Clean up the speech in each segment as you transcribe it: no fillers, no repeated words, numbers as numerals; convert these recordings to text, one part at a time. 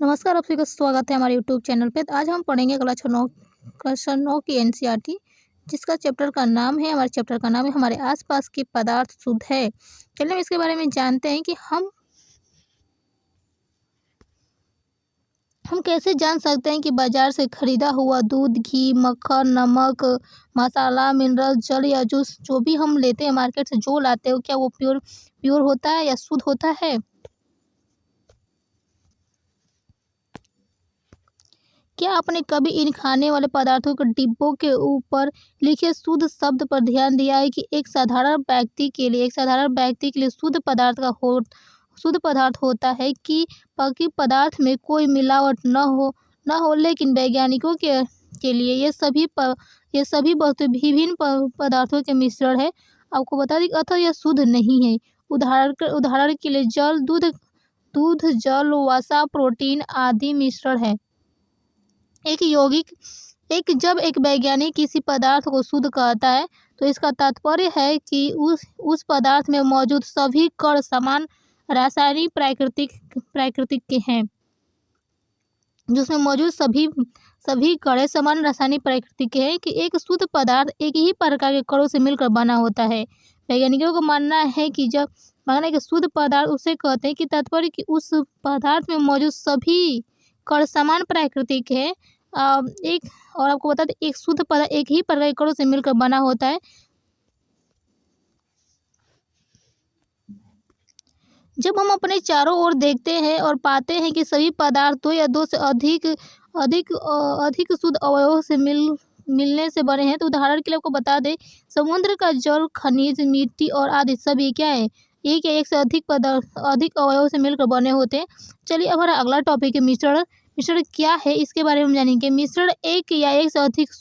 नमस्कार, आप सभी का स्वागत है हमारे यूट्यूब चैनल पे। तो आज हम पढ़ेंगे क्लास 9 की एनसीईआरटी, जिसका चैप्टर का नाम है हमारे आसपास के पदार्थ शुद्ध है। चलिए हम इसके बारे में जानते हैं कि हम कैसे जान सकते हैं कि बाजार से खरीदा हुआ दूध, घी, मक्खन, नमक, मसाला, मिनरल, जल या जूस जो भी हम लेते हैं मार्केट से, जो लाते हो, क्या वो प्योर होता है या शुद्ध होता है। क्या आपने कभी इन खाने वाले पदार्थों के डिब्बों के ऊपर लिखे शुद्ध शब्द पर ध्यान दिया है कि एक साधारण व्यक्ति के लिए शुद्ध पदार्थ होता है कि बाकी पदार्थ में कोई मिलावट न हो, लेकिन वैज्ञानिकों के लिए ये सभी वस्तु विभिन्न पदार्थों के मिश्रण है। आपको बता दें अतः यह शुद्ध नहीं है। उदाहरण के लिए दूध, जल, वसा, प्रोटीन आदि मिश्रण है। जब एक वैज्ञानिक किसी पदार्थ को शुद्ध कहता है तो इसका तात्पर्य है कि उस पदार्थ में मौजूद सभी कण समान रासायनिक प्राकृतिक के हैं। जिसमें मौजूद सभी कण समान रासायनिक प्राकृतिक के हैं कि एक शुद्ध पदार्थ एक ही प्रकार के कणों से मिलकर बना होता है। वैज्ञानिकों का मानना है कि शुद्ध पदार्थ उसे कहते हैं कि तात्पर्य कि उस पदार्थ में मौजूद सभी कण समान प्राकृतिक है। आपको बता दें एक शुद्ध पदार्थ एक ही प्रकार के कणों से मिलकर बना होता है। जब हम अपने चारों ओर देखते हैं और पाते हैं कि सभी पदार्थ दो या दो से अधिक शुद्ध अवयवों से मिलने से बने हैं, तो उदाहरण के लिए आपको बता दें समुद्र का जल, खनिज, मिट्टी और आदि सभी क्या है, एक या एक से अधिक अवयवों से मिलकर बने होते हैं। चलिए अब हमारा अगला टॉपिक है मिश्रण। मिश्रण क्या है इसके बारे में हम जानेंगे। मिश्रण एक या एक से अधिक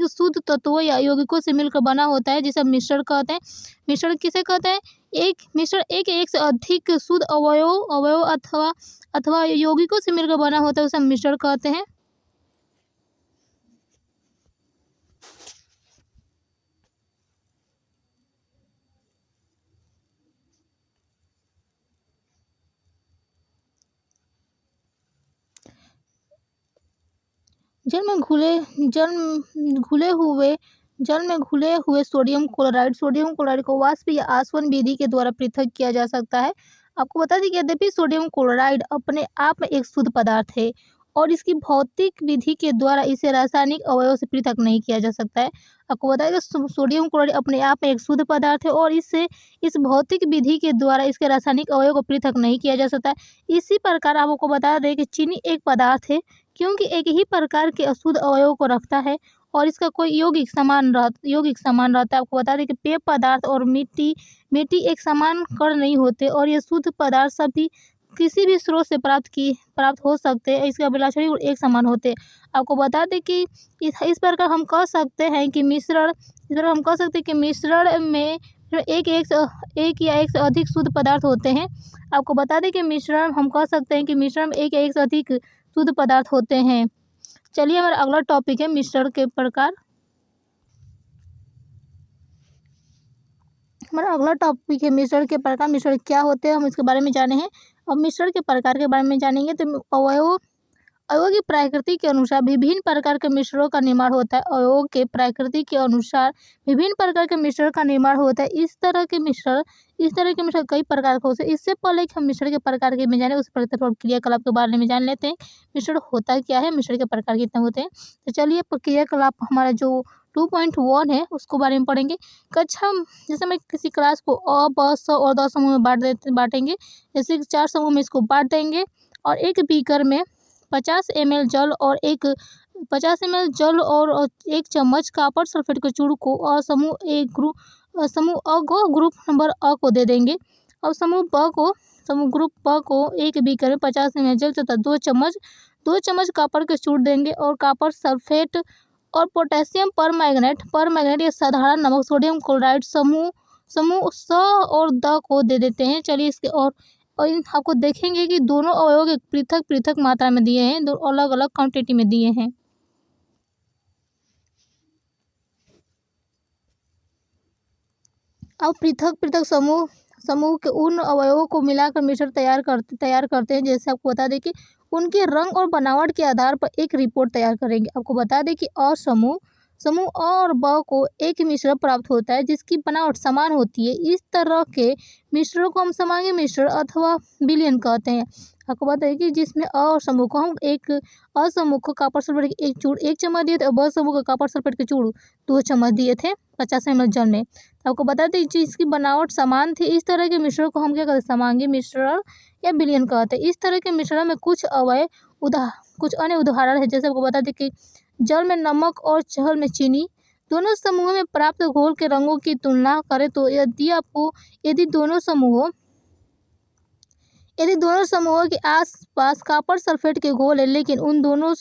शुद्ध तत्वों या यौगिकों से मिलकर बना होता है, जिसे हम मिश्रण कहते हैं। मिश्रण किसे कहते हैं? मिश्रण एक या एक से अधिक शुद्ध अवयव अथवा यौगिकों से मिलकर बना होता है, उसे हम मिश्रण कहते हैं। जल में घुले हुए सोडियम क्लोराइड को वाष्प या आसवन विधि के द्वारा पृथक किया जा सकता है। आपको बता दें कि यद्यपि सोडियम क्लोराइड अपने आप में एक शुद्ध पदार्थ है और इसकी भौतिक विधि के द्वारा इसे रासायनिक अवयव से पृथक नहीं किया जा सकता है। आपको बताया कि सोडियम क्लोराइड अपने आप में एक शुद्ध पदार्थ है और इस भौतिक विधि के द्वारा इसके रासायनिक अवयव को पृथक नहीं किया जा सकता है। इसी प्रकार आपको बता दें कि चीनी एक पदार्थ है क्योंकि एक ही प्रकार के अशुद्ध अवयव को रखता है और इसका कोई यौगिक समान रहता है। आपको बता दें कि पेय पदार्थ और मिट्टी एक समान कण नहीं होते और ये शुद्ध पदार्थ सभी किसी भी स्रोत से प्राप्त हो सकते हैं। इसके अभिलाषणी गुण एक समान होते हैं। आपको बता दें कि इस प्रकार हम कह सकते हैं कि मिश्रण में एक या एक से अधिक शुद्ध पदार्थ होते हैं। आपको बता दें कि हम कह सकते हैं कि मिश्रण में एक या एक से अधिक शुद्ध पदार्थ होते हैं। चलिए हमारा अगला टॉपिक है मिश्रण के प्रकार। हमारा अगला टॉपिक है मिश्रण के प्रकार। मिश्रण क्या होते हैं हम इसके बारे में जाने हैं। अब मिश्रण के प्रकार के बारे में जानेंगे तो अवयवों की प्रकृति के अनुसार विभिन्न प्रकार के मिश्रणों का निर्माण होता है। अवयवों के प्रकृति के अनुसार विभिन्न प्रकार के मिश्रण का निर्माण होता है। इस तरह के मिश्रण कई प्रकार के होते हैं। इससे पहले कि हम मिश्रण के प्रकार के में जाने उस प्रकार क्रियाकलाप के बारे में जान लेते हैं। मिश्रण होता क्या है, मिश्रण के प्रकार कितने होते हैं। तो चलिए क्रियाकलाप हमारा जो 2.1 है उसको बारे में पढ़ेंगे। जैसे मैं किसी क्लास को अ, ब, स और द समूह में बांटेंगे। जैसे 4 समूह में इसको बांट देंगे और एक बीकर में 50 ml जल और 1 चम्मच कॉपर सल्फेट के चूर्ण को समूह अ को ग्रुप नंबर अ को दे देंगे। और ग्रुप ब को एक बीकर में 50 ml जल तथा 2 चम्मच कॉपर के चूर्ण देंगे और कॉपर सल्फेट और पोटेशियम परमैंगनेट या साधारण नमक सोडियम क्लोराइड समूह स और द को दे देते हैं। चलिए इसके और आपको देखेंगे कि दोनों अवयवों के पृथक मात्रा में दिए हैं, दो अलग अलग क्वांटिटी में दिए हैं। अब पृथक समूह समूह के उन अवयवों को मिलाकर मिश्रण तैयार करते हैं। जैसे आपको बता दें कि उनके रंग और बनावट के आधार पर एक रिपोर्ट तैयार करेंगे। आपको बता दें कि समूह अ और ब को एक मिश्रण प्राप्त होता है जिसकी बनावट समान होती है। इस तरह के मिश्रणों को हम समांगी मिश्रण अथवा विलयन कहते हैं। आपको बता दें कि जिसमें अ और समूह को हम एक अ समूह को कॉपर सल्फेट की 1 चूर्ण 1 चम्मच दिए थे और ब समूह को कॉपर सल्फेट के चूर्ण 2 चम्मच दिए थे 50 ml जल में। तो आपको बता दें कि इसकी बनावट समान थी। इस तरह के मिश्रण को हम क्या कहते हैं, समांगी मिश्रण या विलयन कहते हैं। इस तरह के मिश्रण में कुछ अन्य उदाहरण है। जैसे आपको बता दें कि जल में नमक और जल में चीनी, दोनों समूहों में प्राप्त घोल के रंगों की तुलना करें तो यदि दोनों समूहों के आसपास कॉपर सल्फेट के घोल है लेकिन उन दोनों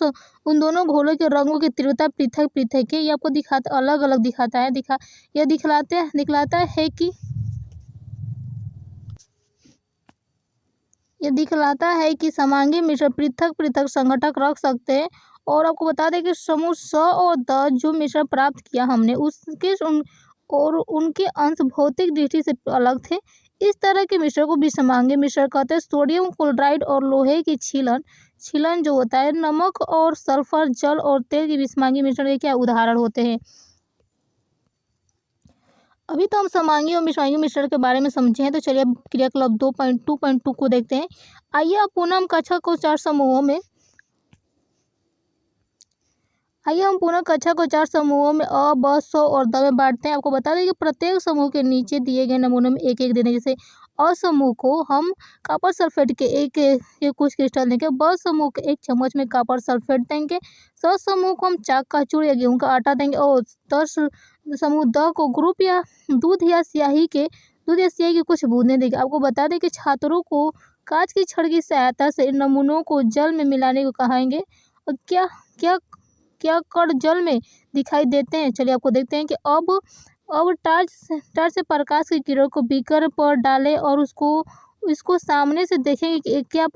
घोलों के रंगों की तीव्रता पृथक है। ये आपको अलग अलग दिखाता है। यह दिखलाता है कि समांगी मिश्रण पृथक संघटक रख सकते हैं। और आपको बता दें कि समूह स और द जो मिश्रण प्राप्त किया हमने उनके अंश भौतिक दृष्टि से अलग थे। इस तरह के मिश्रण को विषमांगी मिश्रण कहते हैं। सोडियम क्लोराइड और लोहे की छीलन जो होता है, नमक और सल्फर, जल और तेल की विषमांगी मिश्रण के क्या उदाहरण होते हैं। अभी तो हम समांगी और विषमांगी मिश्रण के बारे में समझे हैं। तो चलिए अब क्रियाकलाप 2.2 को देखते हैं। आइए अब पुनः हम कक्षा को 4 समूहों में अ, ब, स और द में बांटते हैं। आपको बता दें कि प्रत्येक समूह के नीचे दिए गए नमूनों में एक एक देने। जैसे अ समूह को हम कॉपर सल्फेट के कुछ क्रिस्टल देंगे, ब समूह के 1 चम्मच में कॉपर सल्फेट देंगे, स समूह को हम चाक का चूर्ण या गेहूं का आटा देंगे और समूह द को ग्रुप या दूध या स्याही के कुछ बूंदें देंगे। आपको बता दें कि छात्रों को कांच की छड़ की सहायता से नमूनों को जल में मिलाने को कहेंगे। और क्या कण जल में दिखाई देते हैं। चलिए आपको देखते हैं कि अब टार्च से प्रकाश की किरण को बीकर पर डालें और इसको सामने से देखेंगे कि क्या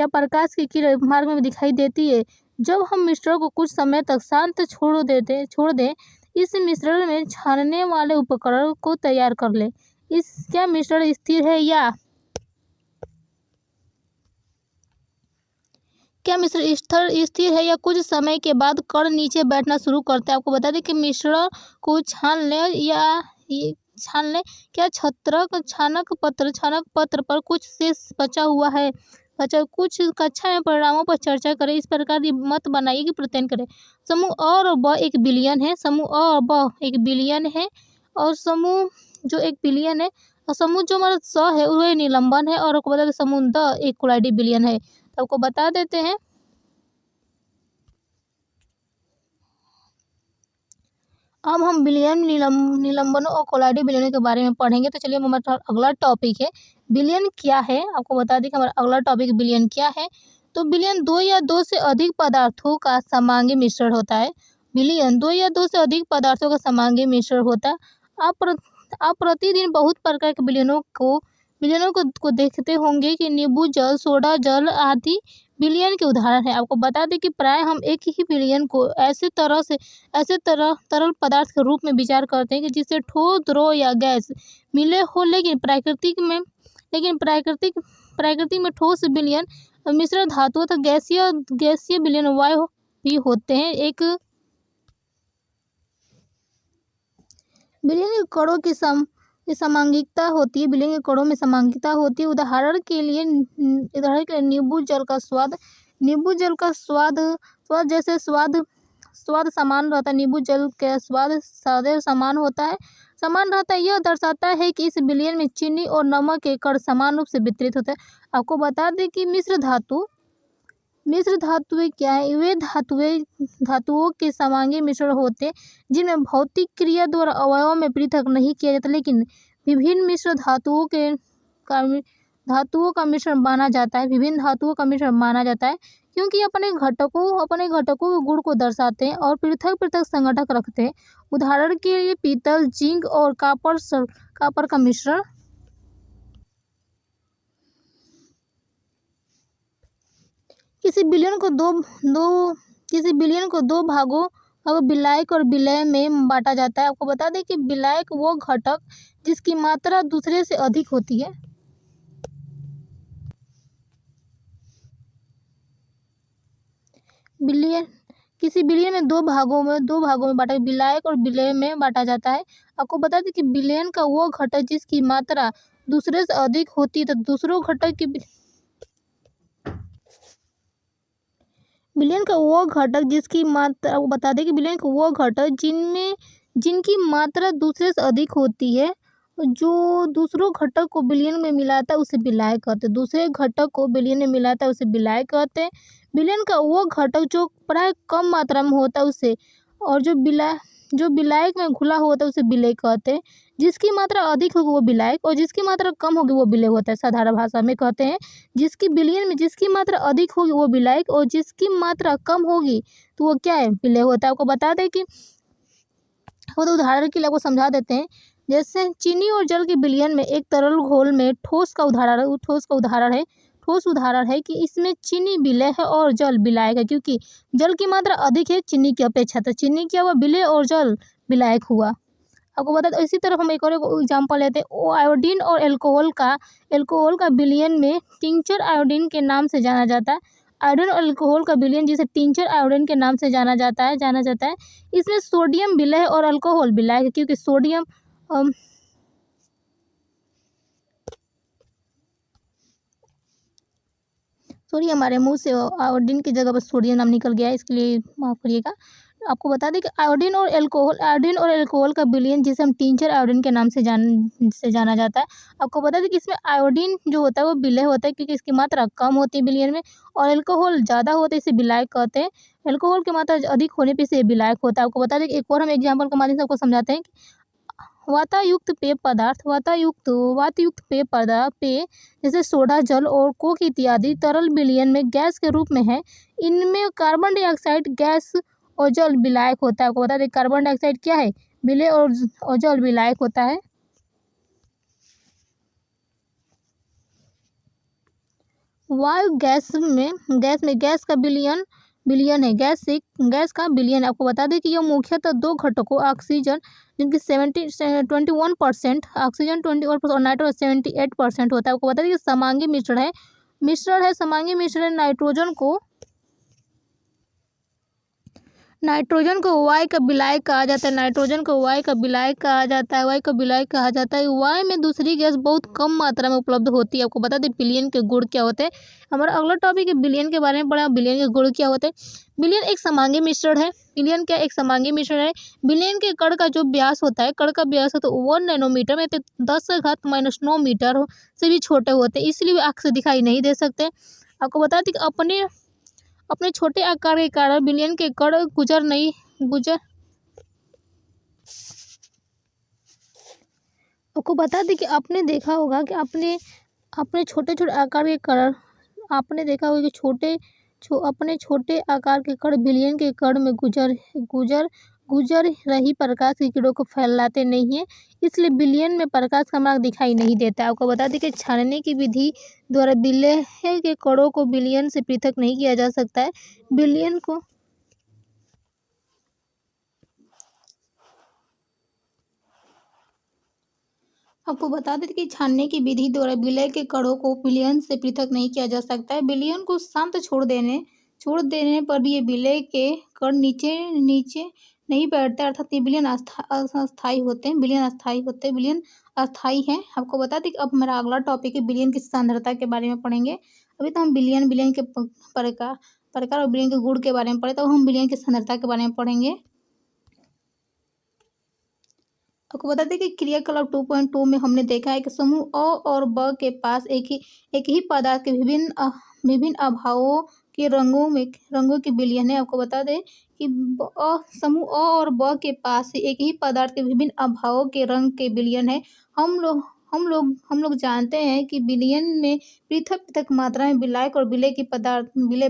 प्रकाश की किरण मार्ग में दिखाई देती है। जब हम मिश्रण को कुछ समय तक शांत छोड़ दें, इस मिश्रण में छानने वाले उपकरण को तैयार कर लें। क्या मिश्रण स्थिर है या स्थिर है या कुछ समय के बाद कण नीचे बैठना शुरू करते हैं। आपको बता दें कि मिश्रण को छान लें। क्या छानक पत्र पर कुछ शेष बचा हुआ है। कुछ कक्षा में परिणामों पर चर्चा करें। इस प्रकार की मत बनाइए कि प्रत्ययन करें। समूह अ और ब एक विलयन है। और समूह जो एक विलयन है और समूह जो हमारा स है वह निलंबन है। और आपको बता दें समूह द एक कोलाइडी विलयन है। तो आपको बता देते हैं। अब हम विलयन, निलंबनों और कोलाइडी विलयनों के बारे में पढ़ेंगे। तो चलिए हमारा अगला टॉपिक है विलयन क्या है। आपको बता दें कि हमारा अगला टॉपिक विलयन क्या है। तो विलयन 2 या 2 से अधिक पदार्थों का समांगी मिश्रण होता है। विलयन 2 या 2 से अधिक पदार्थों का समांगी मिश्रण होता है। आप प्रतिदिन बहुत प्रकार के विलयनों को देखते होंगे कि नींबू जल, सोडा जल आदि विलयन के उदाहरण है। आपको बता दें कि प्राय हम एक ही विलयन को ऐसे तरल पदार्थ के रूप में विचार करते हैं कि जिससे ठोस, द्रव या गैस मिले हो। लेकिन प्रकृति में ठोस विलयन मिश्र धातु तथा गैसीय विलयन वायु भी होते हैं। एक विलयन के कणों की समांगिकता होती है। विलयन के कणों में समांगिकता होती है। उदाहरण के लिए नींबू जल का स्वाद जैसे स्वाद समान रहता है। नींबू जल का स्वाद सदैव समान रहता है। यह दर्शाता है कि इस विलयन में चीनी और नमक के कण समान रूप से वितरित होते हैं। आपको बता दें कि मिश्र धातुएं क्या है। वे धातुओं के समांगी मिश्रण होते हैं जिनमें भौतिक क्रिया द्वारा अवयवों में पृथक नहीं किया जाता, लेकिन विभिन्न मिश्र धातुओं का मिश्रण माना जाता है। क्योंकि अपने घटकों के गुण को दर्शाते हैं और पृथक संघटक रखते हैं। उदाहरण के लिए पीतल, जिंक और कॉपर का मिश्रण। किसी विलयन को दो भागों अब विलायक और विलेय में बांटा जाता है। आपको बता दें कि विलायक वो घटक जिसकी मात्रा दूसरे से अधिक होती है। विलयन किसी विलयन में दो भागों में बांटा विलायक और विलेय में बांटा जाता है। आपको बता दें कि विलयन का वो घटक जिसकी मात्रा दूसरे से अधिक होती है, तो दूसरों घटक की विलयन का वो घटक जिसकी मात्रा, आपको बता दें कि विलयन का वो घटक जिनकी मात्रा दूसरे से अधिक होती है, जो दूसरों घटक को विलयन में मिलाता है उसे विलायक कहते हैं। दूसरे घटक को विलयन में मिलाता है उसे विलायक कहते हैं। विलयन का वो घटक जो प्राय कम मात्रा में होता है उसे, और जो विलायक में घुला होता है उसे विलेय कहते हैं। जिसकी मात्रा अधिक होगी वो विलायक और जिसकी मात्रा कम होगी वो विलेय होता है। साधारण भाषा में कहते हैं जिसकी विलयन में जिसकी मात्रा अधिक होगी वो विलायक और जिसकी मात्रा कम होगी तो वो क्या है, विलेय होता है। आपको बता दें कि वो तो उदाहरण के लिए आपको समझा देते हैं। जैसे चीनी और जल के विलयन में एक तरल घोल में ठोस का उदाहरण है कि इसमें चीनी विलेय है और जल विलायक है, क्योंकि जल की मात्रा अधिक है चीनी की अपेक्षा, तो चीनी क्या हुआ, विलेय और जल विलायक हुआ। आपको बता दें, इसी तरह हम एक और एग्जाम्पल लेते हैं। वो आयोडीन और एल्कोहल का विलयन में टिंचर आयोडीन के नाम से जाना जाता है। आयोडीन और अल्कोहल का विलयन जिसे टिंचर आयोडीन के नाम से जाना जाता है। इसमें सोडियम विलेय और अल्कोहल विलायक है, क्योंकि सोडियम सॉरी हमारे मुंह से आयोडीन की जगह पर सोडियम नाम निकल गया है, इसके लिए माफ़ करिएगा। आपको बता दें कि आयोडीन और एल्कोहल का विलयन जिसे हम टिंचर आयोडीन के नाम से जाना जाता है। आपको बता दें कि इसमें आयोडीन जो होता है वो विलेय होता है, क्योंकि इसकी मात्रा कम होती है विलयन में, और एल्कोहल ज़्यादा होता है इसे विलायक कहते हैं। एल्कोहल की मात्रा अधिक होने पर इसे विलायक होता है। आपको बता दें कि एक और हम एग्जाम्पल के माध्यम से आपको समझाते हैं कि वातायुक्त पेय जैसे सोडा, जल और कोक इत्यादि तरल विलयन में गैस के रूप में है। इनमें कार्बन डाइऑक्साइड गैस और जल विलायक होता है। आपको बता दें कार्बन डाइऑक्साइड क्या है, विलेय और जल विलायक होता है। वायु गैस का विलयन है। गैस का विलयन आपको बता दें कि यह मुख्यतः दो घटकों ऑक्सीजन जिनकी 21% ऑक्सीजन 21% और नाइट्रोजन 78% होता है। आपको बता दें कि समांगी समांगी मिश्रण नाइट्रोजन को वायु का विलायक कहा जाता है। वायु का विलायक कहा जाता है। वायु में दूसरी गैस बहुत कम मात्रा में उपलब्ध होती है। आपको बता दें विलयन के गुण क्या होते हैं। हमारा अगला टॉपिक है विलयन के बारे में पढ़ा। विलयन के गुण क्या होते हैं। विलयन एक समांगी मिश्रण है। विलयन के कण का जो व्यास होता है, 1 नैनोमीटर में 10⁻⁹ मीटर से भी छोटे होते हैं, इसलिए वे आँख से दिखाई नहीं दे सकते। आपको बता दें कि अपने छोटे आकार के कारण विलयन के कण आपको बता दें कि आपने देखा होगा कि अपने छोटे आकार के कण आपने देखा होगा कि अपने छोटे आकार के कण विलयन के कण में गुजर रही प्रकाश की किरणों को फैलाते नहीं है, इसलिए विलयन में प्रकाश का मार्ग दिखाई नहीं देता। आपको बता दें कि छानने की विधि द्वारा विलेय के कणों को विलयन से पृथक नहीं किया जा सकता है। आपको बता दें कि छानने की विधि द्वारा विलेय के कणों को विलयन से पृथक नहीं किया जा सकता है। विलयन को शांत छोड़ देने पर भी ये विलेय के कण नीचे नहीं बैठते, अर्थात ये विलयन अस्थायी होते हैं। विलयन अस्थायी है। आपको बता दें कि अब हमारा अगला टॉपिक है विलयन की सांद्रता के बारे में पढ़ेंगे। अभी तो हम विलयन के प्रकार और विलयन के गुण के बारे में पढ़े, तो हम विलयन की सांद्रता के बारे में पढ़ेंगे। आपको बता दें कि क्रियाकलाप 2.2 में हमने देखा है कि समूह अ और ब के पास एक ही पदार्थ के विभिन्न अभावों के रंगों के विलयन है। आपको बता दें कि समूह अ और ब के पास एक ही पदार्थ के विभिन्न अभावों के रंग के विलयन है। हम लोग जानते हैं कि विलयन में पृथक मात्रा में विलायक और विलेय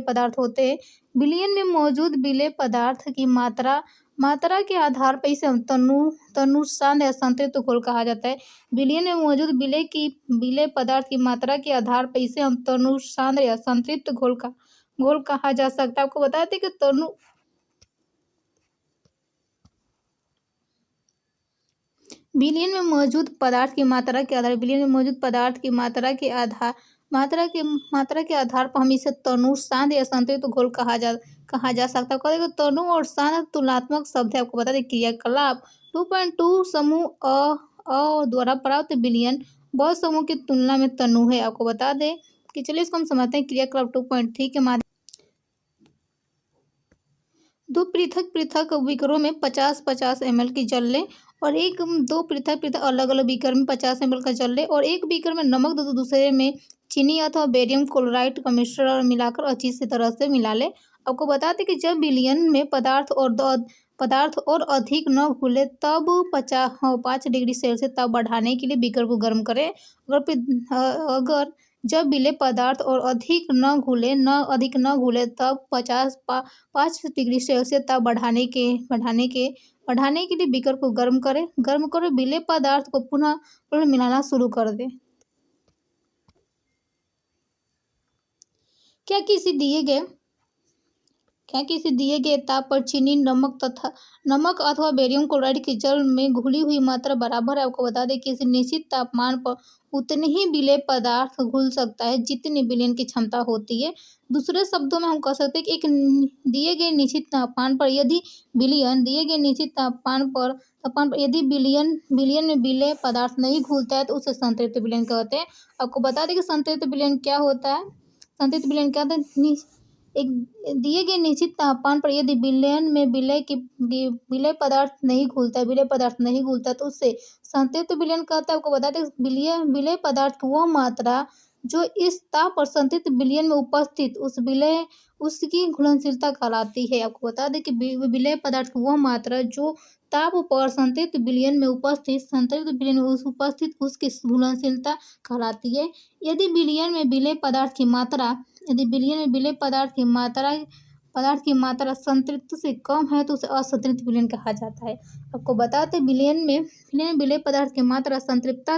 पदार्थ होते हैं। विलयन में मौजूद विलेय पदार्थ की मात्रा के आधार पर इसे तनुसांद्र या संतृप्त घोल कहा जाता है। विलयन में मौजूद विलेय पदार्थ की मात्रा के आधार पर इसे हम तनुसांद्र या संतृप्त घोल कहा जा सकता है। आपको बता दें कि विलयन में मौजूद पदार्थ की मात्रा के आधार विलयन में मौजूद पदार्थ की मात्रा के आधार पर हम इसे तनु, सांद्र या संतुलित घोल कहा जा सकता है। कहेगा तनु और सांद्र तुलनात्मक शब्द है। आपको बता दें क्रियाकलाप 2.2 समूह अ द्वारा प्राप्त विलयन ब समूह की तुलना में तनु है। आपको बता दें कि चलिए इसको हम समझते हैं। क्रियाकलाप 2.3 के माध्यम दो पृथक पृथक बीकरों में 50-50 ml की जल लें और दो पृथक पृथक अलग अलग बीकर में 50 ml का जल लें और एक बीकर में नमक दूसरे में चीनी अथवा बेरियम क्लोराइड का मिश्रण मिलाकर अच्छी सी तरह से मिला लें। आपको बता दें कि जब विलयन में पदार्थ और अधिक न घुले तब 5 डिग्री सेल्सियस ताप बढ़ाने के लिए बीकर को गर्म करें। अगर जब विलेय पदार्थ और अधिक न घुले तब 5 डिग्री सेल्सियस ताप बढ़ाने के लिए बीकर को गर्म करें विलेय पदार्थ को पुनः मिलाना शुरू कर दें। क्या किसी दिए गए ताप पर चीनी, नमक अथवा बेरियम क्लोराइड की जल में घुली हुई मात्रा बराबर है। आपको बता दें कि किसी निश्चित तापमान पर उतने ही विलेय पदार्थ घुल सकता है जितनी विलयन की क्षमता होती है। दूसरे शब्दों में हम कह सकते हैं कि एक दिए गए निश्चित तापमान पर यदि विलयन में विलेय पदार्थ नहीं घुलता है तो उसे संतृप्त विलयन कहते हैं। आपको बता दें कि संतृप्त विलयन क्या होता है। संतृप्त विलयन क्या होता है? एक दिए गए निश्चित तापमान पर यदि विलयन में विलेय पदार्थ नहीं घुलता तो उससे संतृप्त विलयन कहता है। आपको बता दें विलेय पदार्थ की वह मात्रा जो इस ताप पर संतृप्त विलयन में उपस्थित उसकी घुलनशीलता कहलाती है। आपको बता दें कि विलेय पदार्थ की वह मात्रा जो ताप पर संतृप्त विलयन में उपस्थित उसकी घुलनशीलता कहलाती है। यदि विलयन में विलेय पदार्थ की मात्रा संतृप्त से कम है तो उसे असंतृप्त विलयन कहा जाता है। आपको बताते विलयन में विलेय पदार्थ की मात्रा संतृप्तता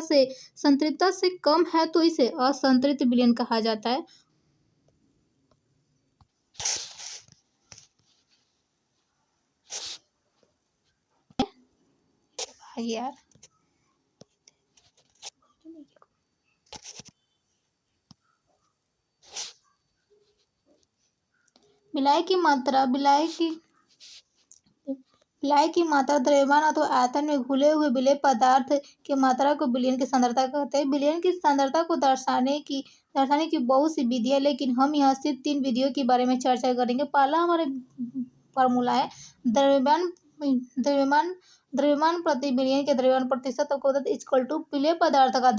से कम है तो इसे असंतृप्त विलयन कहा जाता है। यार विलायक की मात्रा द्रव्यमान अथवा आयतन में घुले हुए विलेय पदार्थ की मात्रा को विलयन की सांद्रता कहते हैं। विलयन की सांद्रता को दर्शाने की बहुत सी विधियां, लेकिन हम यहाँ सिर्फ 3 विधियों के बारे में चर्चा करेंगे। पहला हमारे फार्मूला है द्रव्यमान प्रति विलयन के द्रव्यमान प्रतिशत इक्वल टू विलेय पदार्थ का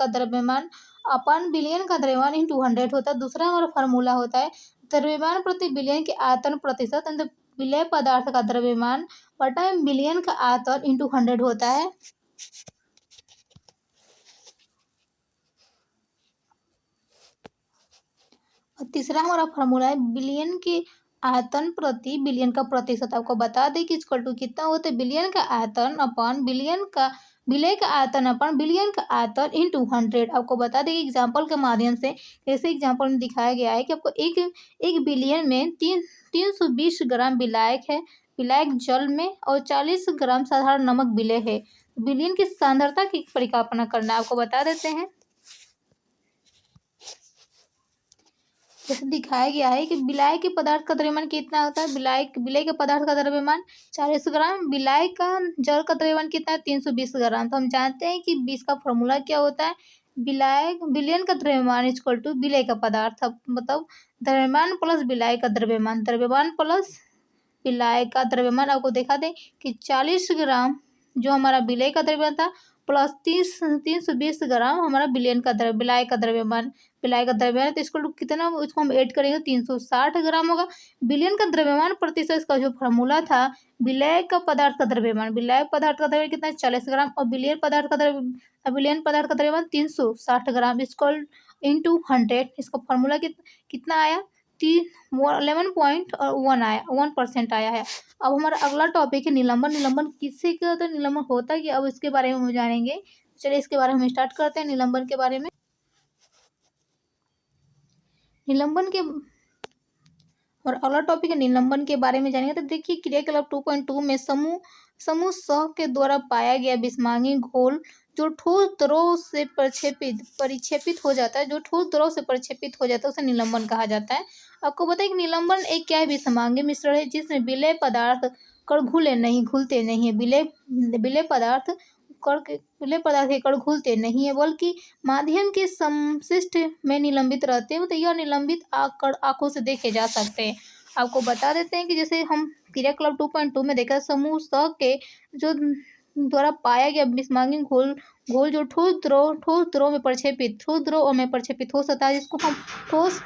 द्रव्यमान अपन विलयन का द्रव्यमान इंटू 100 होता है। दूसरा हमारा फार्मूला होता है द्रव्यमान प्रति विलयन के आयतन प्रतिशत विलेय पदार्थ का द्रव्यमान बटा विलयन का आयतन इंटू 100 होता है। और तीसरा हमारा फार्मूला है विलयन के आयतन प्रति विलयन का प्रतिशत। आपको बता दें कि इक्वल टू कितना होता है विलयन का आयतन अपन विलेय का आयतन अपन विलयन का आयतन इंटू 100। आपको बता दें कि एग्जाम्पल के माध्यम से जैसे एग्जाम्पल में दिखाया गया है कि आपको एक विलयन में 320 ग्राम विलायक जल में और 40 ग्राम साधारण नमक विलेय है। विलयन की सांद्रता की परिकल्पना करना आपको बता देते हैं। जैसे दिखाया गया है कि विलाय के पदार्थ का द्रव्यमान कितना होता है। विलेय के पदार्थ का द्रव्यमान 40 ग्राम, विलाय का जल का द्रव्यमान कितना है 320 ग्राम। तो हम जानते हैं कि 20 का फॉर्मूला क्या होता है विलयन का द्रव्यमान इक्वल टू विलेय का पदार्थ, मतलब द्रव्यमान प्लस विलाय का द्रव्यमान प्लस विलाय का द्रव्यमान। आपको देखा दें कि 40 ग्राम जो हमारा विलेय का द्रव्यमान था प्लस 320 ग्राम हमारा विलाय का द्रव्यमान तो इसको कितना, इसको हम ऐड करेंगे 360 ग्राम होगा। विलयन का द्रव्यमान प्रतिशत का जो फार्मूला था विलेय पदार्थ का द्रव्यमान कितना है 40 ग्राम और विलयन पदार्थ का द्रव्यमान 360 ग्राम इक्वल इंटू 100। इसका फार्मूला कितना आया 11.1% आया है। अब हमारा अगला टॉपिक है निलंबन किससे क्या होता है, निलंबन होता है कि अब इसके बारे में हम जानेंगे। चलिए इसके बारे में हम स्टार्ट करते हैं निलंबन के बारे में। और अगला टॉपिक है निलंबन के बारे में जानेंगे। तो देखिए क्रियाकलाप 2.2 में समूह समूह स के द्वारा पाया गया विषमांगी घोल जो ठोस द्रव से परिक्षेपित हो जाता है, जो ठोस द्रव से परिक्षेपित हो जाता है उसे निलंबन कहा जाता है। आपको बताएं कि निलंबन एक क्या है, विषमांगी मिश्रण है जिसमें विलेय पदार्थ कण घुलते नहीं है। विलेय विलेय पदार्थ विलेय पदार्थ के कण घुलते नहीं है बल्कि माध्यम के समशिष्ट में निलंबित रहते हैं। तो यह निलंबित कण आंखों से देखे जा सकते हैं। आपको बता देते हैं कि जैसे हम क्रियाकलाप 2.2 में देखा, समूह स के जो द्वारा पाया गया विषमांगी घोल घोल जो ठोस द्रव में प्रक्षेपित हो सकता है, जिसको हम ठोस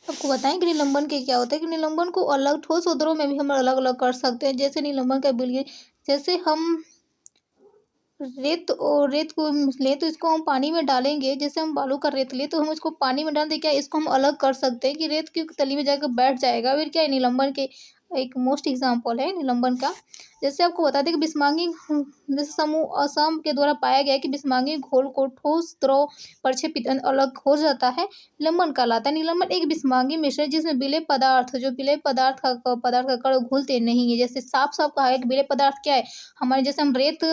आपको बताएं कि निलंबन के क्या होता है। कि निलंबन को अलग ठोस और द्रव में भी हम अलग अलग कर सकते हैं। जैसे निलंबन का विलयन, जैसे हम रेत को ले तो इसको हम पानी में डालेंगे। जैसे हम बालू का रेत ले तो हम उसको पानी में डाल दे, क्या इसको हम अलग कर सकते हैं कि रेत की तली में जाकर बैठ जाएगा। फिर क्या है, निलंबन के एक मोस्ट एग्जाम्पल है निलंबन का। जैसे आपको बता दें कि विषमांगी जैसे समूह असम के द्वारा पाया गया कि विषमांगी घोल को ठोस द्रव प्रक्षेपित अलग हो जाता है, निलंबन कहलाता है। निलंबन एक विषमांगी मिश्रण जिसमें विलेय पदार्थ का कण घुलते नहीं है। जैसे साफ साफ कहा है कि विलेय पदार्थ क्या है हमारे, जैसे हम रेत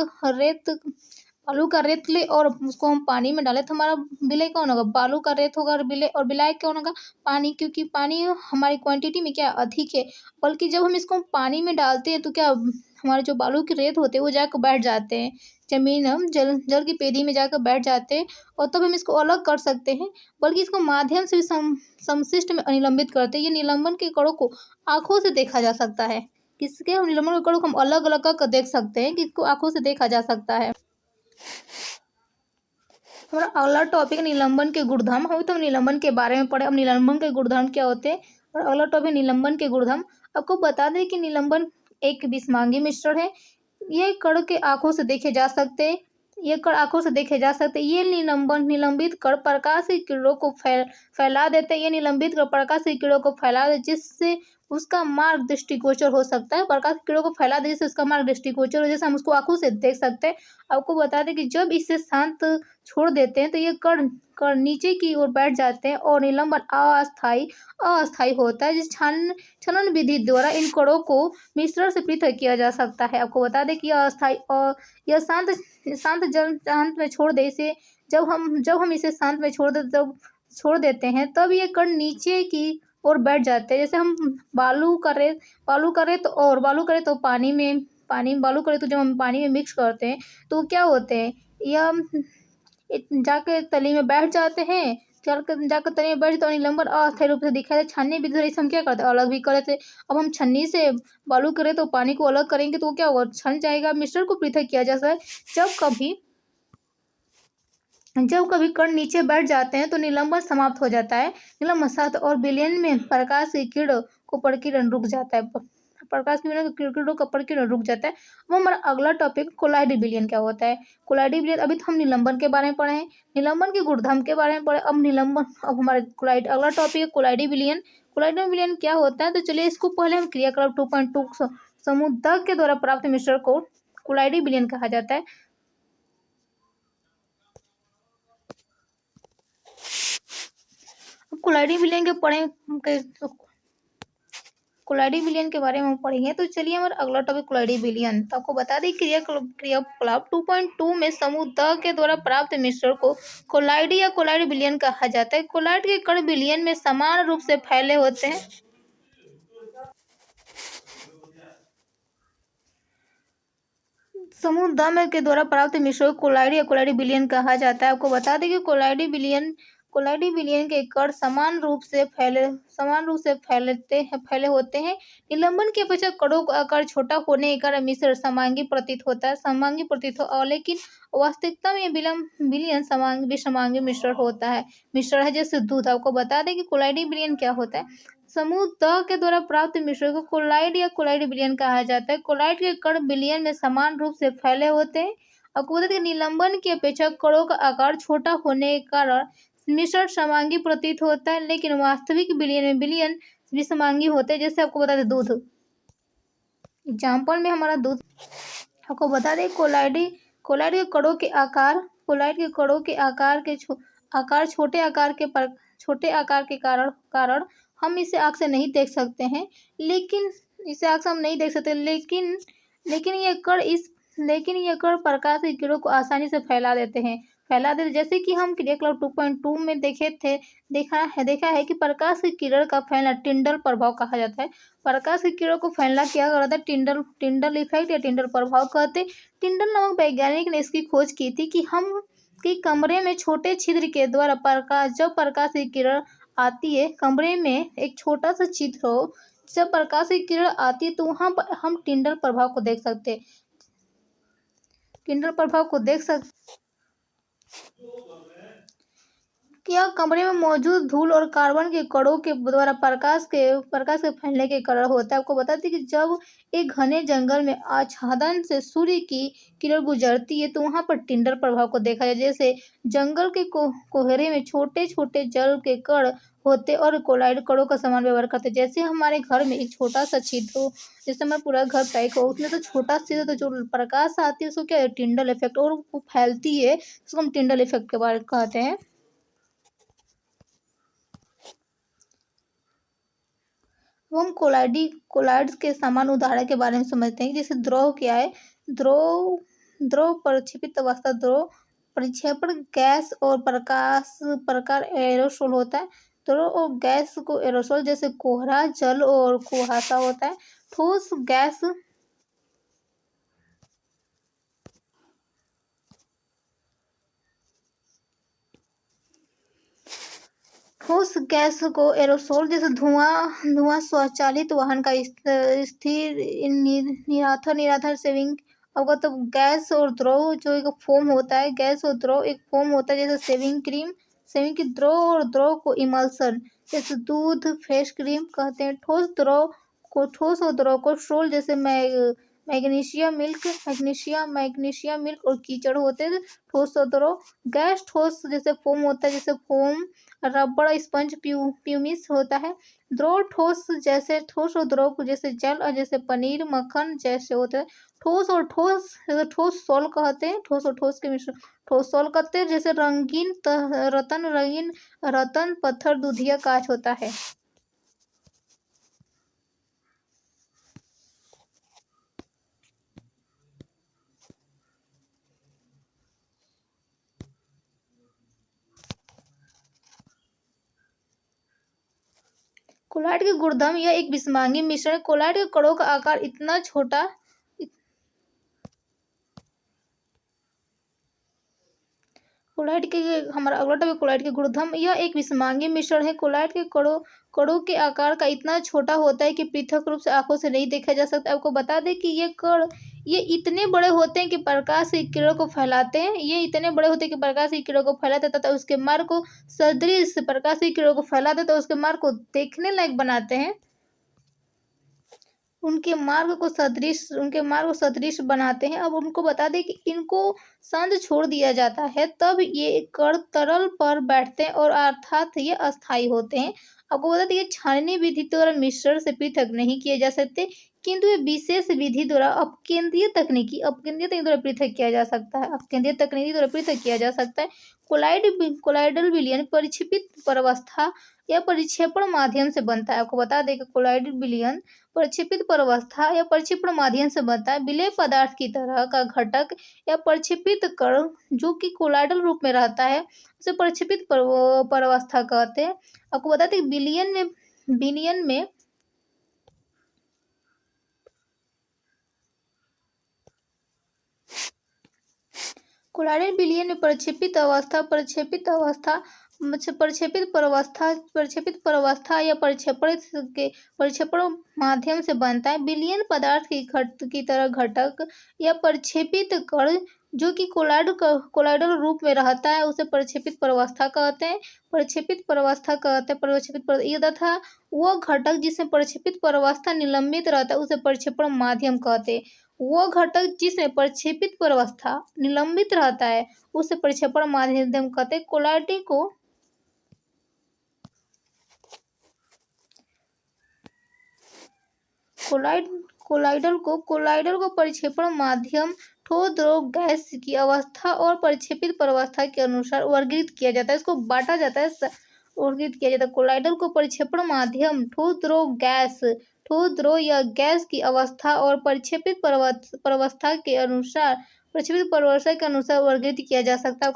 बालू का रेत ले और उसको हम पानी में डालें तो हमारा विलय कौन होगा, बालू का रेत होगा। और विलय कौन होगा, पानी, क्योंकि पानी हमारी क्वांटिटी में क्या अधिक है। बल्कि जब हम इसको पानी में डालते हैं तो क्या हमारे जो बालू की रेत होते हैं वो जाकर बैठ जाते हैं जमीन, हम जल की पेदी में जाकर बैठ जाते हैं और तब हम इसको अलग कर सकते हैं। बल्कि इसको माध्यम से भी समशिष्ट में निलंबित करते हैं। ये निलंबन के कणों को आंखों से देखा जा सकता है। किसके निलंबन के कणों को हम अलग अलग कर देख सकते हैं, किसको आंखों से देखा जा सकता है। हमारा अगला टॉपिक निलंबन के गुणधर्म हो, तो हम निलंबन के बारे में पढ़े। अब निलंबन के गुणधर्म क्या होते हैं और अगला टॉपिक निलंबन के गुणधर्म। आपको बता दें कि निलंबन एक विषमांगी मिश्रण है। ये कण के आंखों से देखे जा सकते हैं। ये निलंबित कण प्रकाश की किरणों को फैला देते हैं। ये निलंबित कण प्रकाश की किरणों को फैला दे जिससे उसका मार्ग दृष्टिगोचर हो सकता है। प्रकाश की किरणों को फैला दे जिससे उसका मार्ग दृष्टिगोचर हो, जैसे हम उसको आंखों से देख सकते हैं। आपको बता दें कि जब इसे शांत छोड़ देते हैं तो ये कण कण नीचे की ओर बैठ जाते हैं और निलंबन अस्थायी होता है। जिस छनन विधि द्वारा इन कणों को मिश्रण से पृथक किया जा सकता है। आपको बता दें कि यह अस्थायी और यह शांत में छोड़ दे इसे, जब हम इसे शांत में छोड़ देते हैं तब ये कण नीचे की ओर बैठ जाते हैं। जैसे हम बालू का रेत तो बालू का रेत तो जब हम पानी में मिक्स करते हैं तो क्या होते हैं, यह जाके तली में बैठ जाते हैं। जाकर तली में बैठ तो निलंबन अस्थायी रूप से दिखाई दे। छाननी विधि से हम क्या करते हैं, अलग भी कर लेते हैं। अब हम छन्नी से बालू करें तो पानी को अलग करेंगे तो क्या होगा, छन जाएगा। मिश्रण को पृथक किया जा सकता है। जब कभी कण नीचे बैठ जाते हैं तो निलंबन समाप्त हो जाता है। निलंबन सात और विलयन में प्रकाश की किरण को प्रकीर्णन रुक जाता है। प्रकाश की किरणों का प्रकीर्णन रुक जाता है। अब हमारा अगला टॉपिक कोलाइडी विलयन क्या होता है। कोलाइडी विलयन, अभी तो हम निलंबन के बारे में पढ़े हैं, निलंबन के गुणधर्म के बारे में पढ़े। अब हमारे अगला टॉपिक है कोलाइडी विलयन। कोलाइडी विलयन क्या होता है, तो चलिए इसको पहले हम क्रियाकलाप 2.2 समूह द के द्वारा प्राप्त मिश्रण को कोलाइडी विलयन कहा जाता है। कोलाइडी विलयन के बारे में हम पढ़ेंगे। तो चलिए हमारा अगला टॉपिक कोलाइडी विलयन। तो आपको बता दें क्रियाकलाप 2.2 में समूह द के द्वारा प्राप्त मिश्रण को कोलाइडी या कोलाइडी विलयन कहा जाता है। कोलाइड के कण विलयन में समान रूप से फैले होते हैं। समूह द में के द्वारा प्राप्त मिश्रण को कोलाइडी या कोलाइडी विलयन कहा जाता है। आपको बता दें कि कोलाइडी विलयन के कण समान रूप से फैले होते हैं। निलंबन की अपेक्षा कणों का आकार छोटा होने के कारण मिश्रण समांगी प्रतीत होता है और लेकिन वास्तविकता में विलयन विषमांगी मिश्रण है जैसे दूध। आपको बता दें कि कोलाइडी विलयन क्या होता है। समूह द के द्वारा प्राप्त मिश्रण को कोलाइड या कोलाइडी विलयन कहा जाता है। कोलाइड के कण विलयन में समान रूप से फैले होते हैं। आपको बता दें कि निलंबन की अपेक्षा कणों का आकार छोटा होने के कारण मिश्रण समांगी प्रतीत होता है, लेकिन वास्तविक विलयन विषमांगी होते हैं। जैसे आपको बता दें दूध, एग्जाम्पल में हमारा दूध। आपको बता दें कोलाइड के कणों के आकार आकार छोटे आकार के कारण कारण हम इसे आँख से नहीं देख सकते हैं, लेकिन इसे आँख से हम नहीं देख सकते, लेकिन ये कण प्रकाश की किरणों को आसानी से फैला देते, जैसे कि हम क्रिया क्लब 2.2 में देखा है कि प्रकाश की किरण का फैलना टिंडल प्रभाव कहा जाता है। प्रकाश की किरणों को फैलना क्या कहता है? टिंडल इफेक्ट या टिंडल प्रभाव कहते हैं। टिंडल नामक वैज्ञानिक ने इसकी खोज की थी कि कमरे में छोटे छिद्र के द्वारा जब प्रकाश की किरण आती है, कमरे में एक छोटा सा छिद्र हो, जब प्रकाश की किरण आती है तो वहां पर हम टिंडल प्रभाव को देख सकते हैं। टिंडल प्रभाव को देख सकते यह कमरे में मौजूद धूल और कार्बन के कणों के द्वारा प्रकाश के फैलने के कारण होता है। आपको बता दें कि जब एक घने जंगल में आच्छादन से सूर्य की किरण गुजरती है तो वहां पर टिंडल प्रभाव को देखा जाए। जैसे जंगल के कोहरे में छोटे छोटे जल के कण होते और कोलाइड कणों का समान व्यवहार करते। जैसे हमारे घर में एक छोटा सा छिद्र हो, जैसे हमारा पूरा घर पैक हो, उसमें तो छोटा सा तो जो प्रकाश आती है उसको क्या है? टिंडल इफेक्ट, और वो फैलती है, उसको हम टिंडल इफेक्ट के बारे में कहते हैं। वो हम कोलाइड्स के समान उदाहरण के बारे में समझते हैं। जैसे द्रव क्या है? द्रव द्रव प्रक्षेपित अवस्था, द्रव परिक्षेपण गैस और प्रकार एरोसोल होता है। द्रव और गैस को एरोसोल जैसे कोहरा, जल और कुहासा होता है। ठोस गैस को एरोसोल जैसे धुआं स्वचालित वाहन का स्थिर निराथर सेविंग अवगत। तो गैस और द्रव जो एक फोम होता है, गैस और द्रव एक फोम होता है, जैसे सेविंग की द्रव और द्रव को इमल्सन जैसे दूध फेस क्रीम कहते हैं। ठोस और द्रव को स्ट्रोल जैसे मैग्नीशियम मिल्क और कीचड़ होते हैं। ठोस और द्रव गैस ठोस जैसे फोम होता है, जैसे फोम रबड़ स्पंज प्यूमिस होता है। द्रव ठोस और द्रव को जैसे जल और जैसे पनीर मक्खन जैसे होते हैं। ठोस सोल कहते हैं। ठोस और ठोस के मिश्रण ठोस सोल कहते हैं, जैसे रंगीन रतन पत्थर दूधिया कांच होता है। कोलाइड के गुणधर्म यह एक विषमांगी मिश्रण। कोलाइड के कणों का आकार इतना छोटा हमारा अगला टॉपिक कोलाइड के गुणधर्म यह एक विषमांगी मिश्रण है। कोलाइड के कणों के आकार का इतना छोटा होता है कि पृथक रूप से आंखों से नहीं देखा जा सकता। आपको बता दें कि ये इतने बड़े होते हैं कि प्रकाश की किरणों को फैलाते हैं। ये इतने बड़े होते हैं कि प्रकाश की किरणों को फैलाते तथा उसके मार्ग को सदृश प्रकाश की किरणों को फैलाते तो उसके मार्ग को देखने लायक बनाते हैं। उनके मार्ग को सदृश बनाते हैं। अब उनको बता दें कि इनको शांत छोड़ दिया जाता है, तब ये कण तरल पर बैठते हैं और अर्थात ये अस्थायी होते हैं। आपको बता दें कि छाननी विधि द्वारा मिश्रण से पृथक नहीं किए जा सकते, किंतु ये विशेष विधि द्वारा अपकेंद्रीय तकनीकी द्वारा पृथक किया जा सकता है। अपकेंद्रीय तकनीकी द्वारा पृथक किया जा सकता है। कोलाइडल विलयन परिक्षेपित प्रवस्था या परिक्षेपण माध्यम से बनता है। आपको बता दें कि कोलाइडल विलयन प्रक्षेपित प्रवस्था या प्रक्षेपण माध्यम से बनता है। विलेय पदार्थ की तरह का घटक या प्रक्षेपित कण जो कि कोलाइडल रूप में रहता है उसे प्रक्षेपित प्रवस्था कहते हैं। आपको बताते हैं विलयन में कोलाइडल विलयन में प्रक्षेपित प्रवस्था या प्रक्षेपण माध्यम से बनता है। विलयन पदार्थ की तरह घटक या प्रक्षेपित कण जो कि कोलाइडल रूप में रहता है उसे प्रक्षेपित प्रवस्था कहते हैं। ये तथा वह घटक जिसमें प्रक्षेपित प्रवस्था निलंबित रहता है उसे प्रक्षेपण माध्यम कहते हैं। वो घटक जिसमें प्रक्षेपित प्रवस्था निलंबित रहता है उसे प्रक्षेपण माध्यम कहते हैं। कोलाइडल को प्रक्षेपण माध्यम ठोस द्रव गैस की अवस्था और प्रक्षेपित प्रावस्था के अनुसार वर्गीकृत किया जाता है। इसको बांटा जाता है, वर्गीकृत किया जाता है। कोलाइडल को प्रक्षेपण माध्यम, ठोस द्रव गैस, ठोस द्रव या गैस की अवस्था और प्रक्षेपित प्रावस्था के अनुसार वर्गीकृत किया जा सकता है।